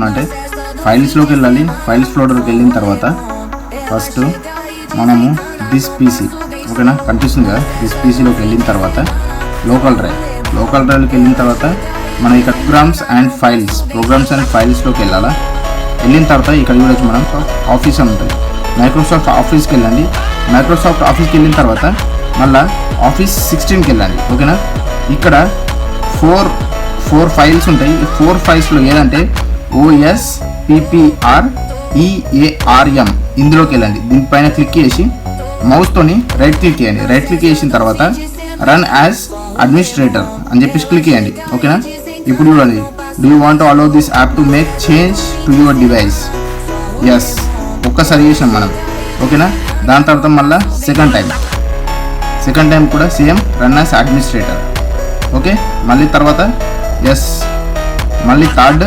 అంటే ఫైల్స్లోకి వెళ్ళాలి. ఫైల్స్ ఫోల్డర్కి వెళ్ళిన తర్వాత ఫస్ట్ మనము దిస్ పీసీ, ఓకేనా, కనిపిస్తుంది కదా, దిస్ పీసీలోకి వెళ్ళిన తర్వాత లోకల్ డ్రైవ్కి వెళ్ళిన తర్వాత మన ఇక్కడ ప్రోగ్రామ్స్ అండ్ ఫైల్స్లోకి వెళ్ళాలా. వెళ్ళిన తర్వాత ఇక్కడ చూడొచ్చు మనం ఆఫీస్ అని ఉంటుంది. మైక్రోసాఫ్ట్ ఆఫీస్కి వెళ్ళండి. మైక్రోసాఫ్ట్ ఆఫీస్కి వెళ్ళిన తర్వాత మళ్ళీ ఆఫీస్ 16కి వెళ్ళండి, ఓకేనా. ఇక్కడ ఫోర్ ఫైల్స్ ఉంటాయి. ఈ 4 ఫైల్స్లో ఏదంటే OSPPREARM ఇందులోకి వెళ్ళండి. దీనిపైన క్లిక్ చేసి మౌస్తోని రైట్ క్లిక్ చేయండి. రైట్ క్లిక్ చేసిన తర్వాత రన్ యాజ్ అడ్మినిస్ట్రేటర్ అని చెప్పేసి క్లిక్ చేయండి, ఓకేనా. ఇప్పుడు చూడండి, do you want to allow this app to make change to your device. Yes, ఒక్కసారి చేసాం మనం, ఓకేనా. దాని తర్వాత మళ్ళీ సెకండ్ టైం కూడా same run as administrator, okay. మళ్ళీ తర్వాత ఎస్, మళ్ళీ థర్డ్